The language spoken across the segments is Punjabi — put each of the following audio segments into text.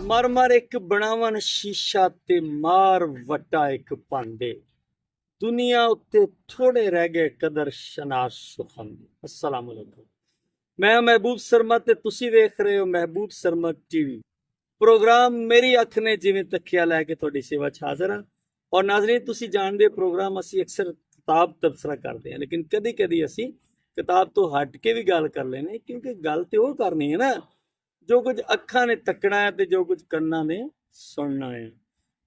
ਮਰ ਮਰ ਇੱਕ ਬਣਾਵਨ ਸ਼ੀਸ਼ਾ ਤੇ ਮਾਰ ਵਟਾ ਇੱਕ ਭਾਂਡੇ। ਦੁਨੀਆ ਉੱਤੇ ਥੋੜੇ ਰਹਿ ਗਏ ਕਦਰ ਸ਼ਨਾਸ ਸੁਖੰਦੇ। अस्सलाम वालेकुम। मैं महबूब शर्मा ते तुसी वेख रहे हो महबूब शर्मा टीवी। प्रोग्राम मेरी अख ने जिवें तकिया लैके तुहाडी सेवा च हाज़र हां। और नाज़रीन तुसी जानदे प्रोग्राम असी अक्सर किताब तबसरा करते हैं, लेकिन कदी कदी असी किताब तो हट के भी गल कर लेने, क्योंकि गल तो वो करनी है ना जो कुछ अखा ने तकना है तो जो कुछ कन्ना ने सुनना है।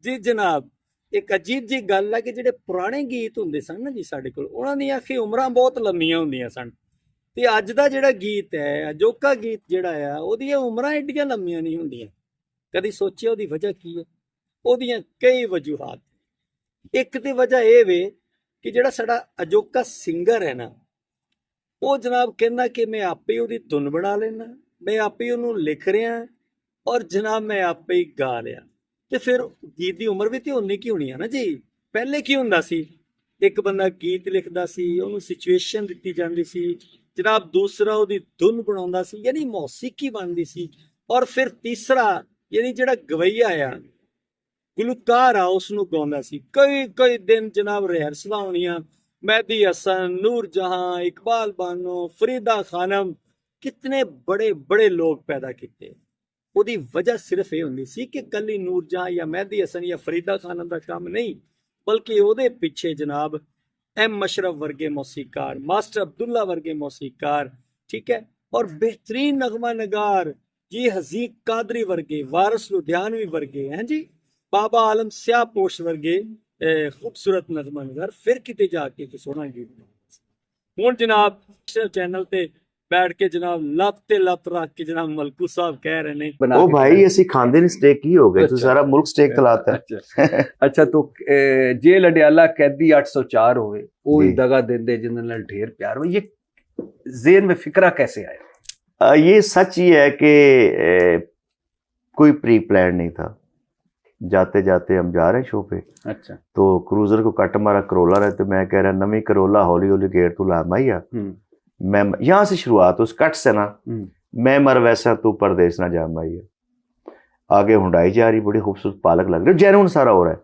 जी जनाब, एक अजीब जी गल है कि जिहड़े पुराने गीत हुंदे सन ना जी साडे कोल, उहनां दी आखी उमरां बहुत लंमियां हुंदियां सन ते अज दा जिहड़ा गीत है, अजोका गीत जिहड़ा है, ओहदियां उमरां एड्डियां लंमियां नहीं हुंदियां। कदी सोचिया ओहदी वजह की है? ओहदियां कई वजूहात। एक ते वजह ये वे कि जिहड़ा साडा अजोका सिंगर है ना, वो जनाब कहना कि मैं आपे ही ओहदी धुन बना लेना, मैं आपे ही ओहनूं लिख रहा और जनाब मैं आपे ही गा लिया। तो फिर गीत की उम्र भी तो उन्नी की होनी है ना जी। पहले की हुंदा सी, एक बंदा गीत लिखदा सी, ओनू सिचुएशन दित्ती जांदी सी, जनाब दूसरा ओहदी धुन बनाउंदा सी, यानी मौसीकी बनदी सी, और फिर तीसरा यानी जिहड़ा गवैया आ गुलकार आ उसनूं गाउंदा सी। कई कई दिन जनाब रिहर्सलां होणियां, मेहदी हसन, नूर जहां, इकबाल बानो, फरीदा खानम, कितने बड़े बड़े लोग पैदा किए। ਉਹਦੀ वजह सिर्फ ये होंदी सी कि कली नूर जहां या मेहदी हसन या फरीदा खानम का काम नहीं, बल्कि ਉਹਦੇ पिछे जनाब एम अशरफ वर्गे मौसीकार, मास्टर अब्दुल्ला वर्गे मौसीकार, ठीक है, और बेहतरीन नगमा नगार जी हजीक कादरी वर्गे, वारिस लुधियानवी वर्गे हैं जी, बाबा आलम स्याहपोश वर्गे खूबसूरत नगमा नगार फिर किते जाके सोना गीत। हुण जनाब चैनल ते बैठ के जनाब लत रख के जनाब मलकू साहब कह रहे ने ओ भाई ਅਸੀਂ ਖਾਂਦੇ ਨਹੀਂ ਸਟੇਕ ਕੀ ਹੋ ਗਏ ਤੂੰ ਸਾਰਾ ਮੁਲਕ ਸਟੇਕ ਖਿਲਾਤਾ ਹੈ। अच्छा तो जेल अडियाला कैदी 804 होवे ਉਹ दगा देंदे जिन्हां नाल ढेर प्यार हो, ये ज़हन में फिक्रा कैसे आया? ये सच ही है कि कोई प्री प्लान नहीं था। जाते जाते हम जा रहे हैं शो पे, अच्छा तो क्रूजर को कट मारा, करोला रहे, तो मैं कह रहा नवी करोला हौली हौली गेट तू ला माइया, मैं यहाँ से शुरुआत उस कट से ना, मैं मर वैसा तू परदेस ना जा माइया। आगे हुंडाई जा रही, बड़ी खूबसूरत पालक लग रही है, जेन्युइन सारा हो रहा है।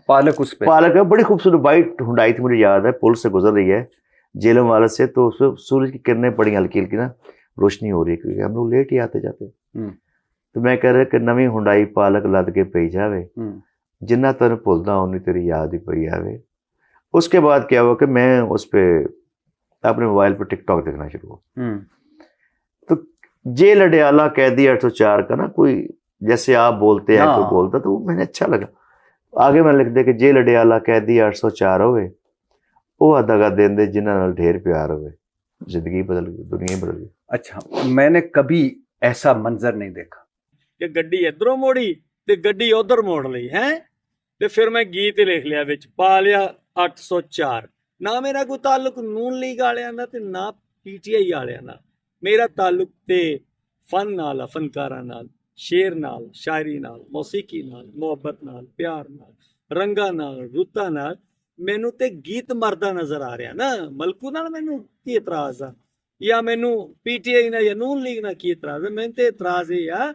पालक उस पे पालक है, बड़ी खूबसूरत वाइट हुंडाई थी, मुझे याद है, पुल से गुजर रही है जेलम वाले से, तो उसमें सूरज की किरणें पड़ी हल्की हल्की ना, रोशनी हो रही है, क्योंकि हम लोग लेट ही आते जाते। तो मैं कह रहा कि नवी हुंडाई पालक लद के पई जावे, जिन्ना तेन भुलदा उन्नी तेरी याद ही पई आवे। उसके बाद क्या हुआ कि मैं उस पर अपने मोबाइल पर टिकटॉक देखना शुरू हुआ। तो जेल अडियाला कैदी 804 का ना कोई जैसे आप बोलते हैं कोई बोलता, तो मैंने अच्छा लगा। आगे मैंने लिख दिया कि जेल अडियाला कैदी 804 होवे, वो दगा देंदे जिन्हां नाल ढेर प्यार होवे। जिंदगी बदल गई, दुनिया बदल गई। अच्छा, मैंने कभी ऐसा मंजर नहीं देखा कि गड्डी इधरों मोड़ी ते गड्डी उधर मोड़ लई है। ते फिर मैं गीत लिख लिया विच, पा लिया 804। ना मेरा कोई ताल्लुक नून लीग वालियां दा ते ना पीटीआई वालियां दा, मेरा ताल्लुक ते फन नाल, फनकारां नाल, शेर नाल, शायरी नाल, मौसीकी नाल, मुहब्बत नाल, प्यार नाल, रंगा नाल, रुत्तां नाल। मैनू ते गीत मरदा नजर आ रहा ना, मलकू नाल मैनू की इतराज आ, या मैनू पीटीआई नाल या नून लीग नाल की इतराज है? मैनू ते इतराज ये आ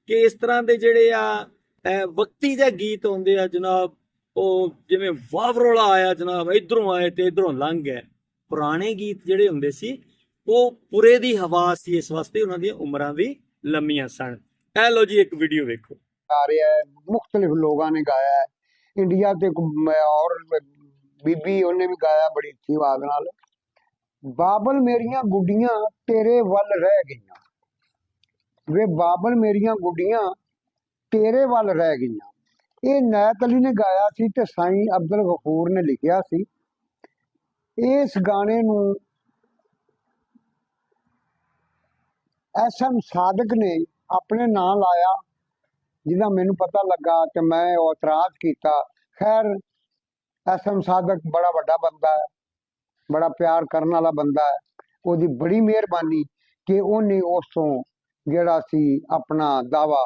कि इस तरह के जिहड़े आ वक्ती जे गीत आउंदे आ जनाब, ਉਹ ਜਿਵੇਂ ਵਾਵਰੋਲਾ ਆਇਆ ਜਨਾਬ, ਇਧਰੋਂ ਆਏ ਤੇ ਇਧਰੋਂ ਲੰਘ ਗਏ। ਪੁਰਾਣੇ ਗੀਤ ਜਿਹੜੇ ਹੁੰਦੇ ਸੀ ਉਹ ਪੁਰੇ ਦੀ ਹਵਾ ਸੀ, ਇਸ ਵਾਸਤੇ ਉਹਨਾਂ ਦੀਆਂ ਉਮਰਾਂ ਵੀ ਲੰਮੀਆਂ ਸਨ। ਇਹ ਲੋ ਜੀ ਇੱਕ ਵੀਡੀਓ ਵੇਖੋ। ਆ ਰਿਹਾ ਹੈ, ਮੁxtਲਿਫ ਲੋਕਾਂ ਨੇ ਗਾਇਆ ਹੈ, ਇੰਡੀਆ ਤੇ ਔਰ ਬੀਬੀ ਉਹਨੇ ਵੀ ਗਾਇਆ ਬੜੀ ਅੱਛੀ ਆਵਾਜ਼ ਨਾਲ। ਬਾਬਲ ਮੇਰੀਆਂ ਗੁੱਡੀਆਂ ਤੇਰੇ ਵੱਲ ਰਹਿ ਗਈਆਂ, ਵੇ ਬਾਬਲ ਮੇਰੀਆਂ ਗੁੱਡੀਆਂ ਤੇਰੇ ਵੱਲ ਰਹਿ ਗਈਆਂ। ਇਹ ਨੈਤ ਅਲੀ ਨੇ ਗਾਇਆ ਸੀ ਤੇ ਸਾਈਂ ਅਬਦੁਲ ਗਫੂਰ ਨੇ ਲਿਖਿਆ ਸੀ। ਇਸ ਗਾਣੇ ਨੂੰ SM ਸਾਦਕ ਨੇ ਆਪਣੇ ਨਾਂ ਲਾਇਆ, ਜਿਹਦਾ ਮੈਨੂੰ ਪਤਾ ਲੱਗਾ ਤੇ ਮੈਂ ਉਹ ਇਤਰਾਜ਼ ਕੀਤਾ। ਖੈਰ SM ਸਾਦਕ ਬੜਾ ਵੱਡਾ ਬੰਦਾ ਹੈ, ਬੜਾ ਪਿਆਰ ਕਰਨ ਵਾਲਾ ਬੰਦਾ ਹੈ, ਉਹਦੀ ਬੜੀ ਮਿਹਰਬਾਨੀ ਕਿ ਉਹਨੇ ਉਸ ਤੋਂ ਜਿਹੜਾ ਸੀ ਆਪਣਾ ਦਾਵਾ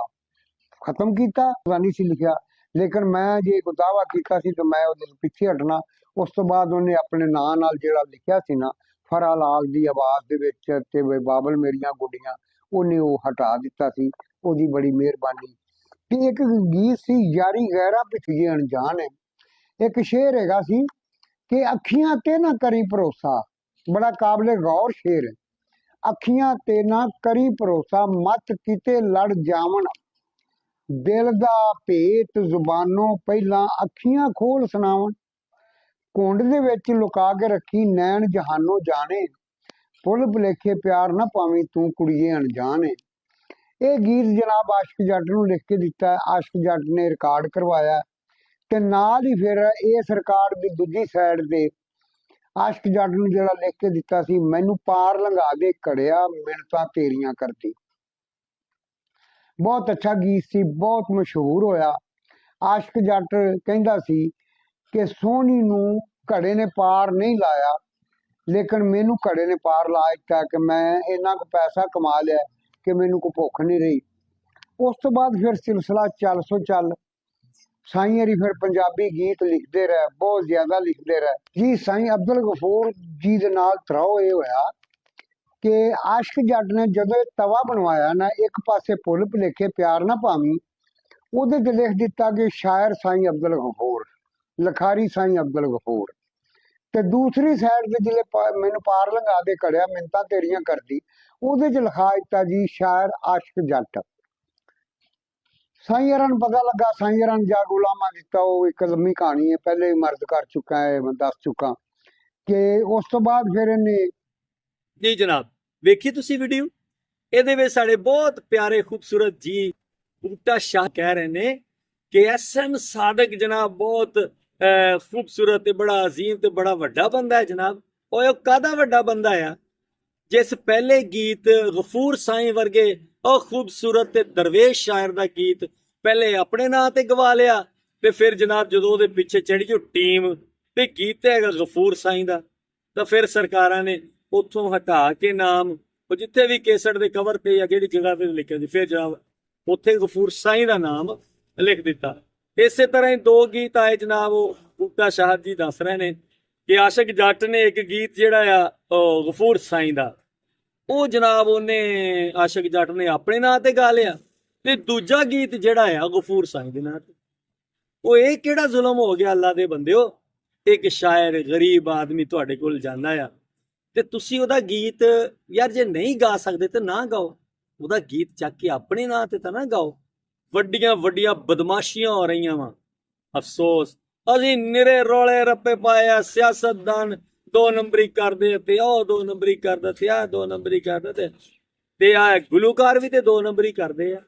ਖਤਮ ਕੀਤਾ। ਨਹੀਂ ਸੀ ਲਿਖਿਆ, ਲੇਕਿਨ ਮੈਂ ਜੇ ਕੋਈ ਦਾਵਾ ਕੀਤਾ ਸੀ ਤਾਂ ਮੈਂ ਉਹਦੇ ਪਿੱਛੇ ਹਟਣਾ। ਉਸ ਤੋਂ ਬਾਅਦ ਉਹਨੇ ਆਪਣੇ ਨਾਂ ਨਾਲ ਜਿਹੜਾ ਲਿਖਿਆ ਸੀ ਨਾ, ਫਰਾ ਲਾਲ ਦੀ ਆਵਾਜ਼ ਦੇ ਵਿੱਚ ਤੇ ਬਾਬਲ ਮੇਰੀਆਂ ਗੁੱਡੀਆਂ, ਉਹਨੇ ਉਹ ਹਟਾ ਦਿੱਤਾ ਸੀ। ਉਹਦੀ ਬੜੀ ਮਿਹਰਬਾਨੀ ਕਿ ਇੱਕ ਗੀਤ ਸੀ ਯਾਰੀ ਗੈਰਾ ਪਿੱਛੇ ਅਣਜਾਣ ਹੈ। ਇੱਕ ਸ਼ੇਰ ਹੈਗਾ ਸੀ ਕਿ ਅੱਖੀਆਂ ਤੇ ਨਾ ਕਰੀ ਭਰੋਸਾ, ਬੜਾ ਕਾਬਲੇ ਗੌਰ ਸ਼ੇਰ ਹੈ। ਅੱਖੀਆਂ ਤੇ ਨਾ ਕਰੀ ਭਰੋਸਾ, ਮੱਤ ਕਿਤੇ ਲੜ ਜਾਵਣ, ਦਿਲ ਦਾ ਭੇਤ ਜ਼ੁਬਾਨੋਂ ਪਹਿਲਾਂ ਅੱਖੀਆਂ ਖੋਲ ਸੁਣਾਵਣ। ਕੁੰਡ ਦੇ ਵਿੱਚ ਲੁਕਾ ਕੇ ਰੱਖੀ ਨੈਣ ਜਹਾਨੋਂ ਜਾਣੇ, ਭੁੱਲ ਭੁਲੇਖੇ ਪਿਆਰ ਨਾ ਪਾਵੀਂ ਤੂੰ ਕੁੜੀਏ ਅਣਜਾਣ ਏ। ਇਹ ਗੀਤ ਜਨਾਬ ਆਸ਼ਿਕ ਜੱਟ ਨੂੰ ਲਿਖ ਕੇ ਦਿੱਤਾ ਹੈ। ਆਸ਼ਿਕ ਜੱਟ ਨੇ ਰਿਕਾਰਡ ਕਰਵਾਇਆ ਤੇ ਨਾਲ ਹੀ ਫਿਰ ਇਸ ਰਿਕਾਰਡ ਦੀ ਦੂਜੀ ਸਾਈਡ ਤੇ ਆਸ਼ਿਕ ਜੱਟ ਨੂੰ ਜਿਹੜਾ ਲਿਖ ਕੇ ਦਿੱਤਾ ਸੀ, ਮੈਨੂੰ ਪਾਰ ਲੰਘਾ ਦੇ ਘੜਿਆ ਮਿੰਨਤਾਂ ਤੇਰੀਆਂ ਕਰਦੀ। ਬਹੁਤ ਅੱਛਾ ਗੀਤ ਸੀ, ਬਹੁਤ ਮਸ਼ਹੂਰ ਹੋਇਆ। ਆਸ਼ਿਕ ਜੱਟ ਕਹਿੰਦਾ ਸੀ ਕਿ ਸੋਹਣੀ ਨੂੰ ਘੜੇ ਨੇ ਪਾਰ ਨਹੀਂ ਲਾਇਆ, ਲੇਕਿਨ ਮੈਨੂੰ ਘੜੇ ਨੇ ਪਾਰ ਲਾ ਦਿੱਤਾ ਕਿ ਮੈਂ ਇੰਨਾ ਕੁ ਪੈਸਾ ਕਮਾ ਲਿਆ ਕਿ ਮੈਨੂੰ ਕੋਈ ਭੁੱਖ ਨਹੀਂ ਰਹੀ। ਉਸ ਤੋਂ ਬਾਅਦ ਫਿਰ ਸਿਲਸਿਲਾ ਚੱਲ ਸੋ ਚੱਲ, ਸਾਈਂ ਹਰੀ ਫਿਰ ਪੰਜਾਬੀ ਗੀਤ ਲਿਖਦੇ ਰਹੇ, ਬਹੁਤ ਜ਼ਿਆਦਾ ਲਿਖਦੇ ਰਹੇ ਜੀ। ਸਾਈਂ ਅਬਦੁਲ ਗਫੂਰ ਜੀ ਦੇ ਨਾਲ ਤਰਾਓ ਇਹ ਹੋਇਆ ਕਿ ਆਸ਼ਿਕ ਜੱਟ ਨੇ ਜਦੋਂ ਇਹ ਤਵਾ ਬਣਵਾਇਆ ਨਾ, ਇੱਕ ਪਾਸੇ ਭੁੱਲ ਭੁਲੇਖੇ ਪਿਆਰ ਨਾ ਪਾਵੀਂ, ਉਹਦੇ ਤੇ ਲਿਖ ਦਿੱਤਾ ਕਿ ਸ਼ਾਇਰ ਸਾਈਂ ਅਬਦੁਲ ਗਫੂਰ, ਲਿਖਾਰੀ ਸਾਈਂ ਅਬਦੁਲ ਗਫੂਰ। ਤੇ ਦੂਸਰੀ ਸਾਈਡ ਤੇ ਜਿਹੜੇ ਮੈਨੂੰ ਪਾਰ ਲੰਘਾ ਦੇ ਘੜਿਆ ਮਿੰਨਤਾਂ ਤੇਰੀਆਂ ਕਰਦੀ, ਉਹਦੇ ਚ ਲਿਖਾ ਦਿੱਤਾ ਜੀ ਸ਼ਾਇਰ ਆਸ਼ਿਕ ਜੱਟ। ਸਾਈਂ ਹਰਾਂ ਨੂੰ ਪਤਾ ਲੱਗਾ, ਸਾਈਂ ਹਰਾਂ ਜਾ ਗੁਲਾਮਾ ਦਿੱਤਾ। ਉਹ ਇੱਕ ਲੰਮੀ ਕਹਾਣੀ ਹੈ, ਪਹਿਲੇ ਹੀ ਮਰਦ ਕਰ ਚੁੱਕਾ ਹੈ, ਮੈਂ ਦੱਸ ਚੁੱਕਾ ਕਿ ਉਸ ਤੋਂ ਬਾਅਦ ਫਿਰ ਇਹਨੇ ਜੀ ਜਨਾਬ, ਵੇਖੀ ਤੁਸੀਂ ਵੀਡੀਓ? ਇਹਦੇ ਵਿੱਚ ਸਾਡੇ ਬਹੁਤ ਪਿਆਰੇ ਖੂਬਸੂਰਤ ਜੀ ਬੂਟਾ ਸ਼ਾਹ ਕਹਿ ਰਹੇ ਨੇ ਕਿ SM ਸਾਦਕ ਜਨਾਬ ਬਹੁਤ ਖੂਬਸੂਰਤ ਤੇ ਬੜਾ ਅਜ਼ੀਮ ਤੇ ਬੜਾ ਵੱਡਾ ਬੰਦਾ ਹੈ ਜਨਾਬ। ਉਹ ਕਾਹਦਾ ਵੱਡਾ ਬੰਦਾ ਆ, ਜਿਸ ਪਹਿਲੇ ਗੀਤ ਗਫੂਰ ਸਾਈਂ ਵਰਗੇ ਉਹ ਖੂਬਸੂਰਤ ਤੇ ਦਰਵੇਸ਼ ਸ਼ਾਇਰ ਦਾ ਗੀਤ ਪਹਿਲੇ ਆਪਣੇ ਨਾਂ ਤੇ ਗਵਾ ਲਿਆ, ਤੇ ਫਿਰ ਜਨਾਬ ਜਦੋਂ ਉਹਦੇ ਪਿੱਛੇ ਚੜੀ ਜੋ ਟੀਮ ਤੇ ਗੀਤ ਹੈਗਾ ਗਫੂਰ ਸਾਈਂ ਦਾ, ਤਾਂ ਫਿਰ ਸਰਕਾਰਾਂ ਨੇ ਉੱਥੋਂ ਹਟਾ ਕੇ ਨਾਮ, ਉਹ ਜਿੱਥੇ ਵੀ ਕੇਸਟ ਦੇ ਕਵਰ ਤੇ ਜਾਂ ਜਿਹੜੀ ਜਗ੍ਹਾ ਤੇ ਲਿਖਿਆ ਸੀ, ਫਿਰ ਜਨਾਬ ਉੱਥੇ ਗਫੂਰ ਸਾਈਂ ਦਾ ਨਾਮ ਲਿਖ ਦਿੱਤਾ। ਇਸੇ ਤਰ੍ਹਾਂ ਹੀ ਦੋ ਗੀਤ ਆਏ ਜਨਾਬ, ਉਹ ਬੂਟਾ ਸ਼ਾਹ ਜੀ ਦੱਸ ਰਹੇ ਨੇ ਕਿ ਆਸ਼ਿਕ ਜੱਟ ਨੇ ਇੱਕ ਗੀਤ ਜਿਹੜਾ ਆ ਉਹ ਗਫੂਰ ਸਾਈਂ ਦਾ, ਉਹ ਜਨਾਬ ਉਹਨੇ ਆਸ਼ਿਕ ਜੱਟ ਨੇ ਆਪਣੇ ਨਾਂ ਤੇ ਗਾ ਲਿਆ, ਤੇ ਦੂਜਾ ਗੀਤ ਜਿਹੜਾ ਆ ਗਫੂਰ ਸਾਈਂ ਦੇ ਨਾਂ ਤੇ। ਉਹ ਇਹ ਕਿਹੜਾ ਜ਼ੁਲਮ ਹੋ ਗਿਆ ਅੱਲਾ ਦੇ ਬੰਦਿਓ? ਇੱਕ ਸ਼ਾਇਰ ਗਰੀਬ ਆਦਮੀ ਤੁਹਾਡੇ ਕੋਲ ਜਾਂਦਾ ਆ ਤੇ ਤੁਸੀਂ ਉਹਦਾ ਗੀਤ, ਯਾਰ ਜੇ ਨਹੀਂ ਗਾ ਸਕਦੇ ਤੇ ਨਾ ਗਾਓ, ਉਹਦਾ ਗੀਤ ਚੱਕ ਕੇ ਆਪਣੇ ਨਾਂ ਤੇ ਤਾਂ ਨਾ ਗਾਓ। ਵੱਡੀਆਂ ਵੱਡੀਆਂ ਬਦਮਾਸ਼ੀਆਂ ਹੋ ਰਹੀਆਂ ਵਾ, ਅਫਸੋਸ ਅਸੀਂ ਨਿਰੇ ਰੋਲੇ ਰੱਪੇ ਪਾਇਆ, ਸਿਆਸਤਦਾਨ 2 ਨੰਬਰੀ ਕਰਦੇ ਤੇ ਉਹ 2 ਨੰਬਰੀ ਕਰਦਾ ਤੇ ਆਹ 2 ਨੰਬਰੀ ਕਰਦਾ ਤੇ ਆ ਗੁਲੂਕਾਰ ਵੀ ਤੇ 2 ਨੰਬਰੀ ਕਰਦੇ ਆ।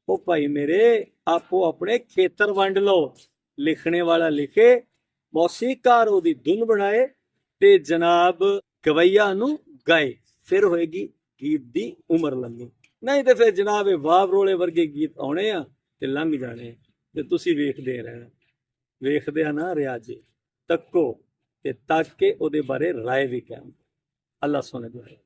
ਉਹ ਭਾਈ ਮੇਰੇ, ਆਪੋ ਆਪਣੇ ਖੇਤਰ ਵੰਡ ਲਓ, ਲਿਖਣੇ ਵਾਲਾ ਲਿਖੇ, ਮੌਸੀਕਾਰ ਉਹਦੀ ਧੁਨ ਬਣਾਏ ਤੇ ਜਨਾਬ ਗਵਈਆ ਨੂੰ ਗਾਏ, ਫਿਰ ਹੋਏਗੀ ਗੀਤ ਦੀ ਉਮਰ ਲੰਮੀ। ਨਹੀਂ ਤੇ ਫਿਰ ਜਨਾਬ ਇਹ ਵਾਵ ਰੋਲੇ ਵਰਗੇ ਗੀਤ ਆਉਣੇ ਆ ਤੇ ਲੰਘ ਜਾਣੇ, ਤੇ ਤੁਸੀਂ ਵੇਖਦੇ ਰਹਿਣਾ। ਵੇਖਦਿਆਂ ਨਾ ਰਿਆਜੇ, ਤੱਕੋ ਤੇ ਤੱਕ ਕੇ ਉਹਦੇ ਬਾਰੇ ਰਾਏ ਵੀ ਕਹਿਣ। ਅੱਲਾ ਸੋਨੇ ਦੁਆਏ।